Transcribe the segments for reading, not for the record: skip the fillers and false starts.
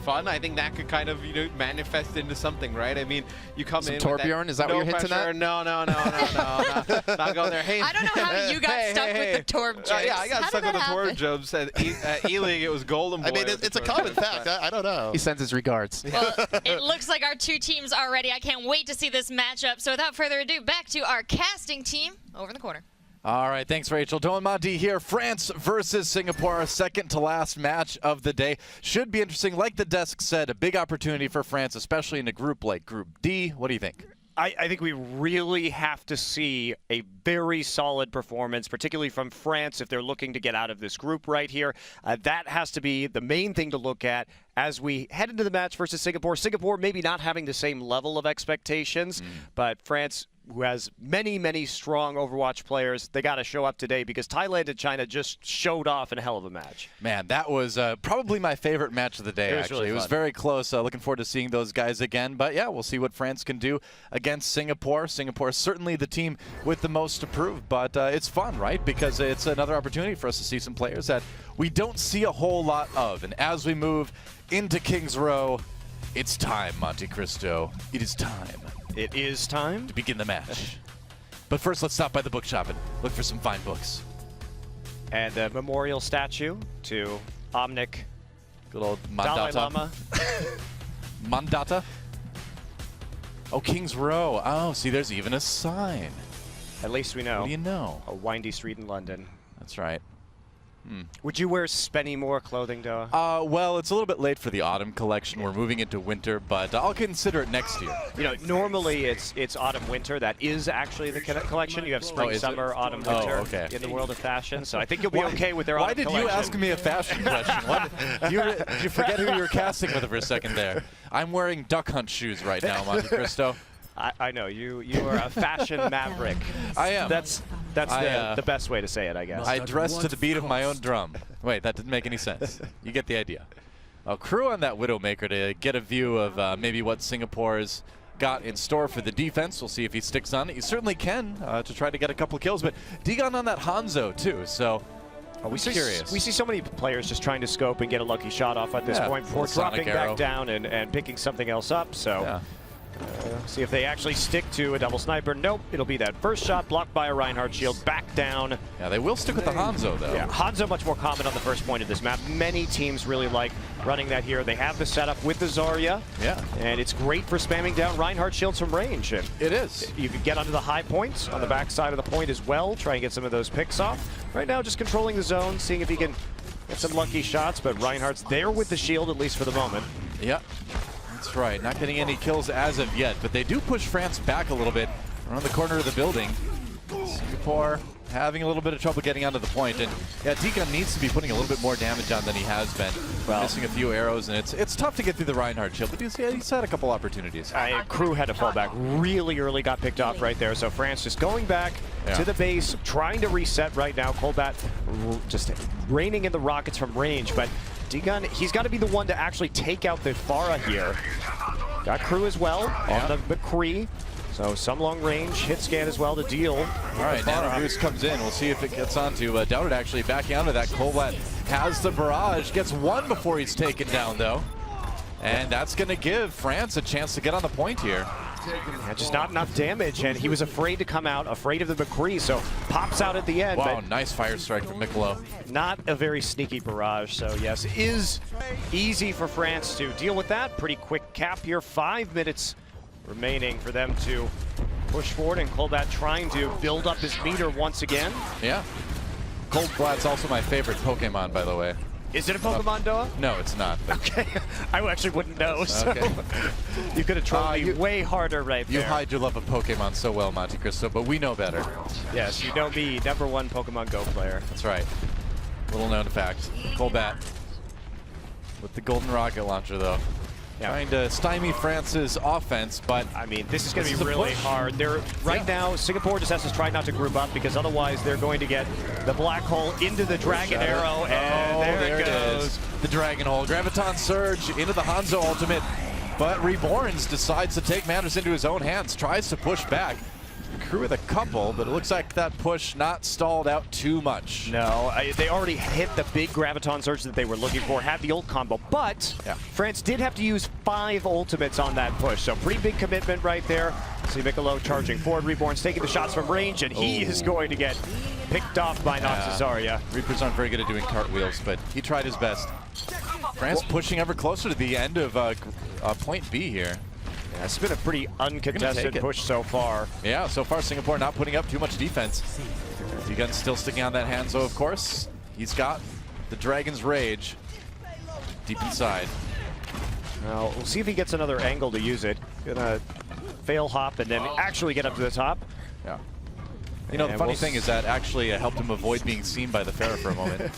fun. I think that could kind of, manifest into something, right? I mean, you come in Torbjorn, is that what you're hinting at? No, not going there. Hey, I don't know how you got stuck with the Torb jokes. Yeah, I got stuck with the Torb jokes. At E-League, it was Golden Boy. I mean, it's a common fact. I don't know. He sends his regards. Well, it looks like our two teams are ready. I can't wait to see this matchup. So without further ado, back to our casting team over in the corner. All right, thanks, Rachel. Doan Monty here. France versus Singapore, our second to last match of the day. Should be interesting. Like the desk said, a big opportunity for France, especially in a group like Group D. What do you think? I think we really have to see a very solid performance, particularly from France, if they're looking to get out of this group right here. That has to be the main thing to look at as we head into the match versus Singapore. Singapore maybe not having the same level of expectations, but France, who has many, many strong Overwatch players, they got to show up today because Thailand and China just showed off in a hell of a match. Man, that was probably my favorite match of the day, actually. Really it was very close. Looking forward to seeing those guys again. But, yeah, we'll see what France can do against Singapore. Singapore is certainly the team with the most to prove. But it's fun, right? Because it's another opportunity for us to see some players that we don't see a whole lot of. And as we move into Kings Row, it's time, Monte Cristo. It is time. It is time to begin the match. But first, let's stop by the bookshop and look for some fine books. And a memorial statue to Omnic. Good old Dalai Mandata. Lama. Mandata? Oh, Kings Row. Oh, see, there's even a sign. At least we know. What do you know? A windy street in London. That's right. Would you wear Spenny Moore clothing, Doa? Well, it's a little bit late for the autumn collection. We're moving into winter, but I'll consider it next year. You know, normally it's autumn-winter. That is actually the collection. You have spring, summer, autumn, winter in the world of fashion. So I think you'll be okay with their autumn collection. Why did you ask me a fashion question? Did you forget who you were casting with for a second there? I'm wearing duck hunt shoes right now, Monte Cristo. I know you are a fashion maverick. I am. That's the best way to say it, I guess. I dress to the beat of my own drum. Wait, that didn't make any sense. You get the idea. A crew on that Widowmaker to get a view of maybe what Singapore's got in store for the defense. We'll see if he sticks on it. He certainly can to try to get a couple kills, but Digon on that Hanzo too, so curious. We see so many players just trying to scope and get a lucky shot off at this point before dropping back down and picking something else up. So. Yeah. See if they actually stick to a double sniper. Nope, it'll be that first shot blocked by a Reinhardt shield, back down. Yeah, they will stick with the Hanzo, though. Yeah, Hanzo much more common on the first point of this map. Many teams really like running that here. They have the setup with the Zarya. Yeah. And it's great for spamming down Reinhardt shields from range. And it is. You can get onto the high points on the back side of the point as well, try and get some of those picks off. Right now, just controlling the zone, seeing if he can get some lucky shots, but Reinhardt's there with the shield, at least for the moment. Yep. That's right, not getting any kills as of yet, but they do push France back a little bit around the corner of the building. Singapore having a little bit of trouble getting onto the point, and yeah, Deacon needs to be putting a little bit more damage on than he has been. Well, missing a few arrows, and it's tough to get through the Reinhardt shield, but he's had a couple opportunities. Crew had to fall back really early, got picked off right there, so France just going back to the base, trying to reset right now. Colbat just raining in the rockets from range, but Deacon, he's got to be the one to actually take out the Pharah here. Got Crew as well on the McCree. So some long range, hit scan as well to deal. All right, now Goose comes in. We'll see if it gets onto Doubted actually backing onto that. Colbat has the barrage, gets one before he's taken down though. And that's going to give France a chance to get on the point here. Yeah, just not enough damage, and he was afraid to come out, afraid of the McCree, so pops out at the end. Wow, nice fire strike from Mikolo. Not a very sneaky barrage, so yes, it is easy for France to deal with that. Pretty quick cap here, 5 minutes remaining for them to push forward, and Colbat trying to build up his meter once again. Yeah. Coldblat's also my favorite Pokemon, by the way. Is it a Pokemon, Doa? No, it's not. Okay, I actually wouldn't know, so you could have trolled me way harder right there. You hide your love of Pokemon so well, Monte Cristo, but we know better. Yes, you know me, #1 Pokemon Go player. That's right. Little known fact. Colbat with the golden rocket launcher, though. Yeah. Trying to stymie France's offense, but I mean, this is going to be really hard. They're right now, Singapore just has to try not to group up because otherwise they're going to get the black hole into the dragon arrow, and there it goes. The dragon hole. Graviton Surge into the Hanzo ultimate, but Reborns decides to take matters into his own hands, tries to push back. Crew with a couple, but it looks like that push not stalled out too much. No, they already hit the big Graviton Surge that they were looking for, had the ult combo, but France did have to use 5 ultimates on that push, so pretty big commitment right there. See Michelob charging forward, Reborn's taking the shots from range, and he is going to get picked off by Noxasaria. Reapers aren't very good at doing cartwheels, but he tried his best. France pushing ever closer to the end of point B here. Yeah, it's been a pretty uncontested push so far. Yeah, so far Singapore not putting up too much defense. D-Gun still sticking on that Hanzo, of course. He's got the Dragon's Rage deep inside. Now, we'll see if he gets another angle to use it. Gonna fail hop and then actually get up to the top. Yeah. You know, the funny thing is that actually helped him avoid being seen by the Pharah for a moment.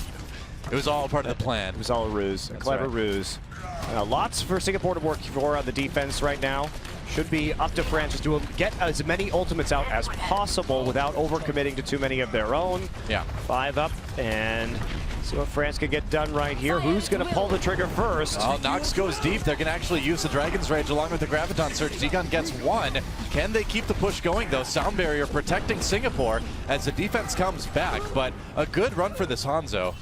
It was all part of the plan. It was all a ruse, a clever ruse. Lots for Singapore to work for on the defense right now. Should be up to France to get as many ultimates out as possible without overcommitting to too many of their own. Yeah. 5 up, and see what France can get done right here. Who's going to pull the trigger first? Oh, Nox goes deep. They're going to actually use the Dragon's Rage along with the Graviton Surge. D-Gun gets 1. Can they keep the push going, though? Sound Barrier protecting Singapore as the defense comes back, but a good run for this Hanzo.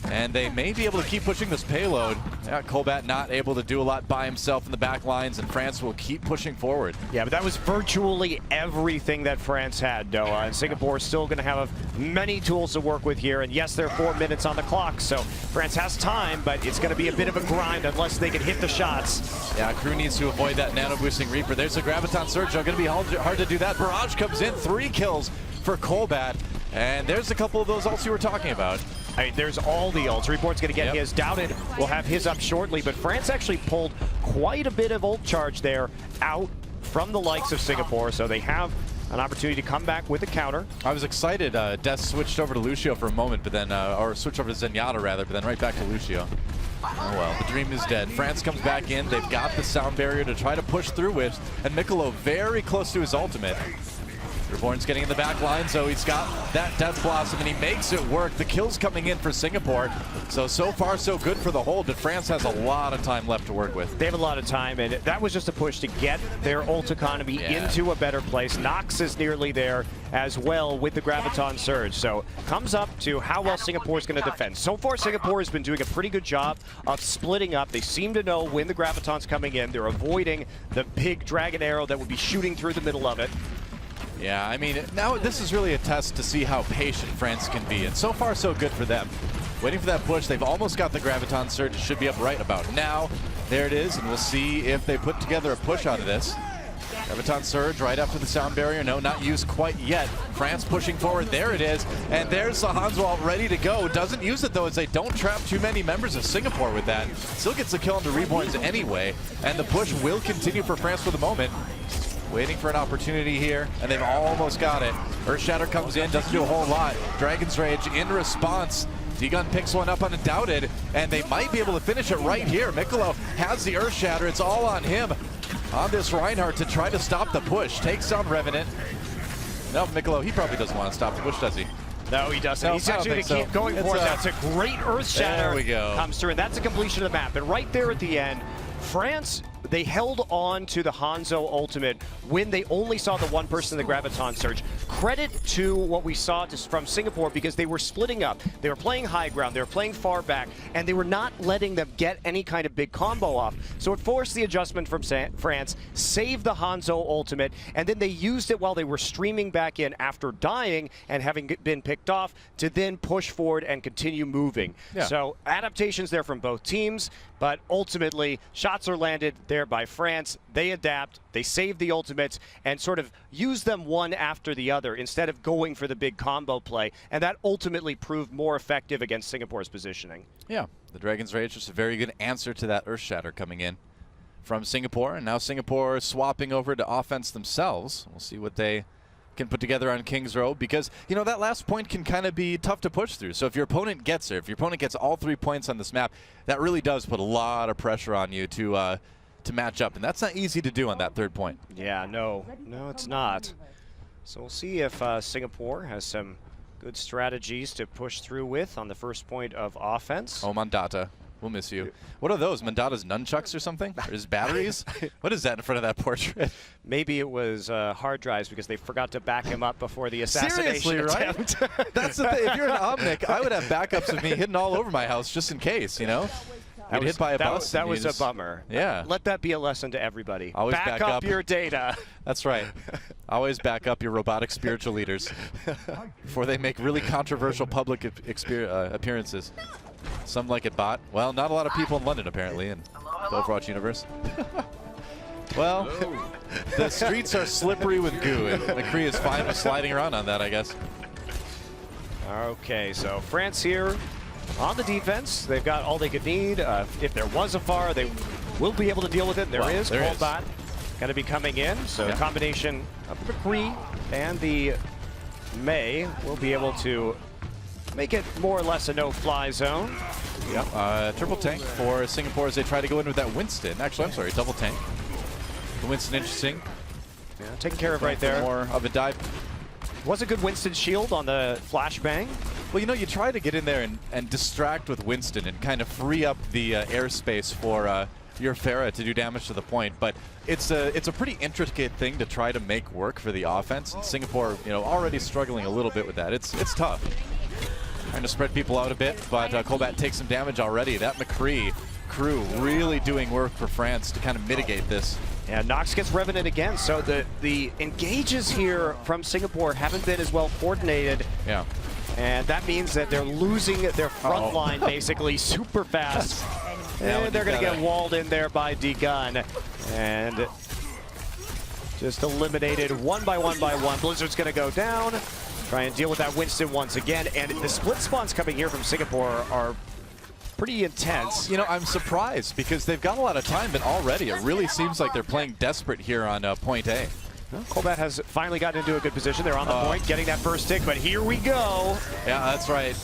And they may be able to keep pushing this payload. Yeah, Colbat not able to do a lot by himself in the back lines, and France will keep pushing forward. Yeah, but that was virtually everything that France had, Noah. And Singapore is still going to have many tools to work with here. And yes, there are 4 minutes on the clock, so France has time, but it's going to be a bit of a grind unless they can hit the shots. Yeah, Crew needs to avoid that nano-boosting Reaper. There's a Graviton Surge. Going to be hard to do that. Barrage comes in, 3 kills for Colbat. And there's a couple of those ults you were talking about. I mean, there's all the ults. Reborn's going to get his. Doubted will have his up shortly, but France actually pulled quite a bit of ult charge there out from the likes of Singapore, so they have an opportunity to come back with a counter. I was excited. Death switched over to Lucio for a moment, but then, or switched over to Zenyatta rather, but then right back to Lucio. Oh well, the dream is dead. France comes back in. They've got the sound barrier to try to push through with, and Michelob very close to his ultimate. Reborn's getting in the back line, so he's got that Death Blossom, and he makes it work. The kill's coming in for Singapore. So far, so good for the hold, but France has a lot of time left to work with. They have a lot of time, and that was just a push to get their ult economy into a better place. Nox is nearly there as well with the Graviton Surge. So comes up to how well Singapore is going to defend. So far, Singapore has been doing a pretty good job of splitting up. They seem to know when the Graviton's coming in. They're avoiding the big Dragon Arrow that would be shooting through the middle of it. Yeah, I mean, now this is really a test to see how patient France can be, and so far so good for them. Waiting for that push, they've almost got the Graviton Surge. It should be up right about now. There it is, and we'll see if they put together a push out of this. Graviton Surge right after the sound barrier. No, not used quite yet. France pushing forward. There it is, and there's the Hanzo all ready to go. Doesn't use it, though, as they don't trap too many members of Singapore with that. Still gets the kill on the Reborns anyway, and the push will continue for France for the moment. Waiting for an opportunity here, and they've almost got it. Earthshatter comes in, doesn't do a whole lot. Dragon's Rage in response. D-Gun picks one up undoubted, and they might be able to finish it right here. Michelob has the Earthshatter. It's all on him, on this Reinhardt, to try to stop the push. Takes down Revenant. No, Michelob, he probably doesn't want to stop the push, does he? No, he doesn't. No, He's actually going to keep going for it. That's a great Earthshatter. There we go. Comes through, and that's a completion of the map. And right there at the end, France, they held on to the Hanzo ultimate when they only saw the one person in the Graviton Surge. Credit to what we saw from Singapore, because they were splitting up. They were playing high ground, they were playing far back, and they were not letting them get any kind of big combo off. So it forced the adjustment from France, saved the Hanzo ultimate, and then they used it while they were streaming back in after dying and having been picked off to then push forward and continue moving. Yeah. So adaptations there from both teams, but ultimately shots are landed there by France. They adapt, they save the ultimates, and sort of use them one after the other instead of going for the big combo play. And that ultimately proved more effective against Singapore's positioning. Yeah, the Dragon's Rage is a very good answer to that Earthshatter coming in from Singapore. And now Singapore is swapping over to offense themselves. We'll see what they can put together on King's Row, because, you know, that last point can kind of be tough to push through. So if your opponent gets there, if your opponent gets all 3 points on this map, that really does put a lot of pressure on you to match up, and that's not easy to do on that 3rd point. Yeah, no, it's not. So we'll see if Singapore has some good strategies to push through with on the first point of offense. Omandata. We'll miss you. What are those? Mandata's nunchucks or something? Or his batteries? What is that in front of that portrait? Maybe it was hard drives because they forgot to back him up before the assassination Seriously, attempt. right? That's the thing. If you're an Omnic, I would have backups of me hidden all over my house just in case, you know? Get hit by a bus. That was a bummer. Yeah. Let that be a lesson to everybody. Always back up your data. That's right. Always back up your robotic spiritual leaders before they make really controversial public appearances. Some like it bot. Well, not a lot of people in London, apparently, in the Overwatch universe. Well, the streets are slippery with goo, and McCree is fine with sliding around on that, I guess. Okay, so France here on the defense. They've got all they could need. If there was a Pharah, they will be able to deal with it. There is. Coldbot going to be coming in. So a combination of McCree and the Mei will be able to make it more or less a no-fly zone. Yep. Triple tank for Singapore as they try to go in with that Winston. Actually, I'm sorry, double tank. The Winston, interesting. Yeah, taken care of right there. More of a dive. Was a good Winston shield on the flashbang. Well, you know, you try to get in there and distract with Winston and kind of free up the airspace for your Pharah to do damage to the point, but it's a pretty intricate thing to try to make work for the offense. And Singapore, you know, already struggling a little bit with that. It's tough. Trying to spread people out a bit, but Colbat takes some damage already. That McCree crew really doing work for France to kind of mitigate this. Yeah, Nox gets Revenant again, so the engages here from Singapore haven't been as well coordinated. Yeah. And that means that they're losing their front line basically super fast. And they're going to get walled in there by D-Gun. And just eliminated one by one by one. Blizzard's going to go down. Try and deal with that Winston once again. And the split spawns coming here from Singapore are pretty intense. You know, I'm surprised because they've got a lot of time, but already it really seems like they're playing desperate here on point A. Well, Colbat has finally gotten into a good position. They're on the point, getting that first tick, but here we go. Yeah, that's right.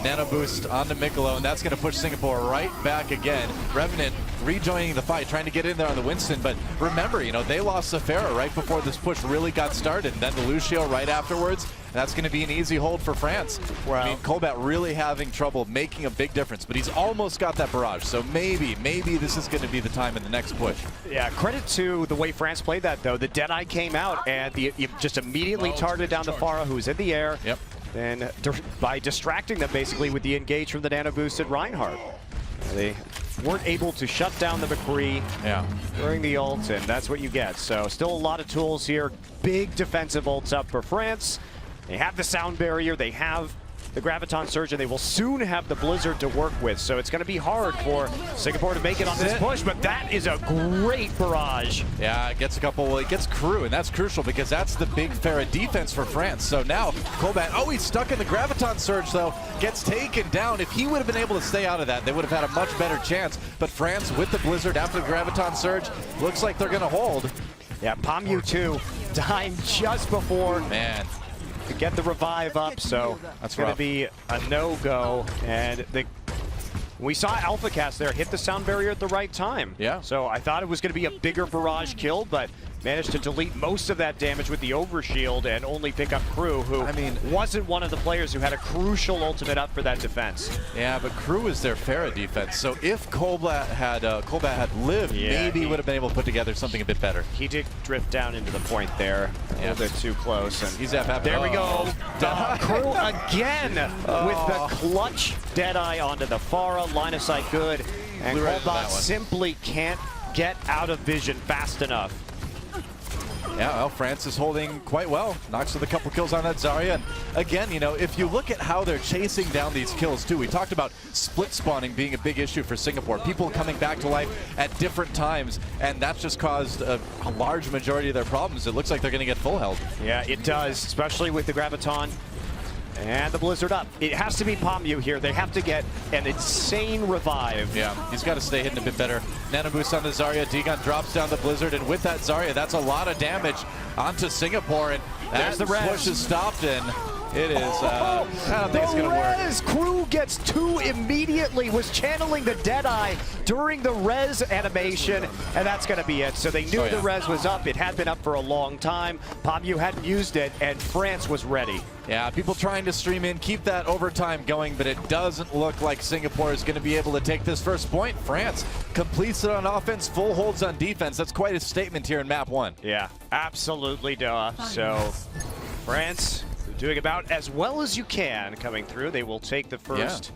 Nano boost onto Mikolo, and that's going to push Singapore right back again. Revenant rejoining the fight, trying to get in there on the Winston, but remember, you know, they lost the Pharah right before this push really got started, and then the Lucio right afterwards. That's going to be an easy hold for France. Wow. I mean, Colbat really having trouble making a big difference, but he's almost got that barrage, so maybe this is going to be the time in the next push. Yeah, credit to the way France played that, though. The Deadeye came out, and you just immediately targeted down the Pharah, who's in the air. Yep. And by distracting them, basically, with the engage from the nano-boosted Reinhardt. They weren't able to shut down the McCree during the ult, and that's what you get. So still a lot of tools here. Big defensive ults up for France. They have the sound barrier, they have the Graviton Surge, and they will soon have the Blizzard to work with. So it's going to be hard for Singapore to make it on this push, but that is a great barrage. Yeah, it gets a couple, well, it gets crew, and that's crucial because that's the big Pharah defense for France. So now Colbat, he's stuck in the Graviton Surge though, gets taken down. If he would have been able to stay out of that, they would have had a much better chance. But France with the Blizzard after the Graviton Surge, looks like they're going to hold. Yeah, Pamu too, dying just before. Man. To get the revive up, so that's going to be a no-go. And we saw AlphaCast there hit the sound barrier at the right time. Yeah. So I thought it was going to be a bigger barrage kill, but managed to delete most of that damage with the overshield and only pick up Crew, who wasn't one of the players who had a crucial ultimate up for that defense. Yeah, but Crew is their Pharah defense. So if Colbat had lived, maybe he would have been able to put together something a bit better. He did drift down into the point there a little bit too close. And he's FF. There we go. Crew again with the clutch Deadeye onto the Pharah. Line of sight good. And Colbat simply can't get out of vision fast enough. Yeah, well, France is holding quite well. Knocks with a couple kills on that Zarya. And again, you know, if you look at how they're chasing down these kills too, we talked about split spawning being a big issue for Singapore. People coming back to life at different times, and that's just caused a large majority of their problems. It looks like they're going to get full held. Yeah, it does, especially with the Graviton. And the Blizzard up. It has to be Pamu here. They have to get an insane revive. Yeah, he's got to stay hidden a bit better. Nano boost on the Zarya. D-Gun drops down the Blizzard, and with that Zarya, that's a lot of damage onto Singapore. And there's the res. Push is stopped, and it is, I don't think it's going to work. Crew gets two immediately, was channeling the Deadeye during the res animation, and that's going to be it. So they knew the res was up. It had been up for a long time. Pamu hadn't used it, and France was ready. Yeah, people trying to stream in, keep that overtime going, but it doesn't look like Singapore is going to be able to take this first point. France completes it on offense, full holds on defense. That's quite a statement here in map 1. Yeah, absolutely, Doa. So France doing about as well as you can coming through. They will take the first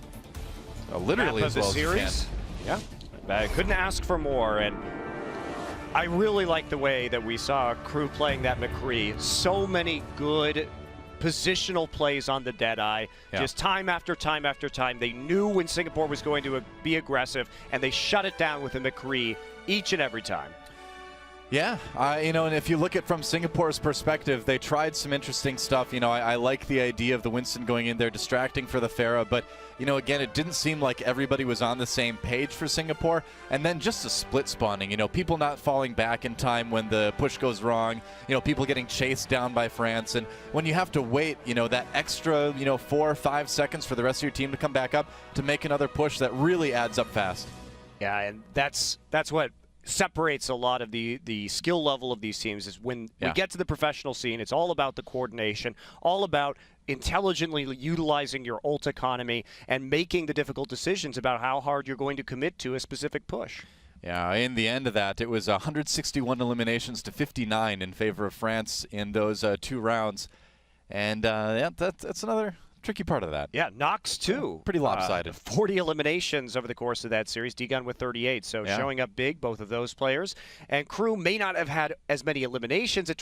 Literally map as of well the as you series. Yeah, I couldn't ask for more. And I really like the way that we saw Crew playing that McCree. So many good positional plays on the Deadeye, just time after time after time. They knew when Singapore was going to be aggressive, and they shut it down with a McCree each and every time. Yeah, you know, and if you look at from Singapore's perspective, they tried some interesting stuff. You know, I like the idea of the Winston going in there, distracting for the Pharah, but, you know, again, it didn't seem like everybody was on the same page for Singapore. And then just the split spawning, you know, people not falling back in time when the push goes wrong, you know, people getting chased down by France. And when you have to wait, you know, that extra, you know, 4 or 5 seconds for the rest of your team to come back up to make another push, that really adds up fast. Yeah, and that's what separates a lot of the skill level of these teams is when we get to the professional scene, it's all about the coordination, all about intelligently utilizing your ult economy and making the difficult decisions about how hard you're going to commit to a specific push. Yeah, in the end of that, it was 161 eliminations to 59 in favor of France in those 2 rounds. And yeah, that's another tricky part of that. Yeah, Nox too. Pretty lopsided. 40 eliminations over the course of that series. D-Gun with 38, so showing up big, both of those players. And Crew may not have had as many eliminations at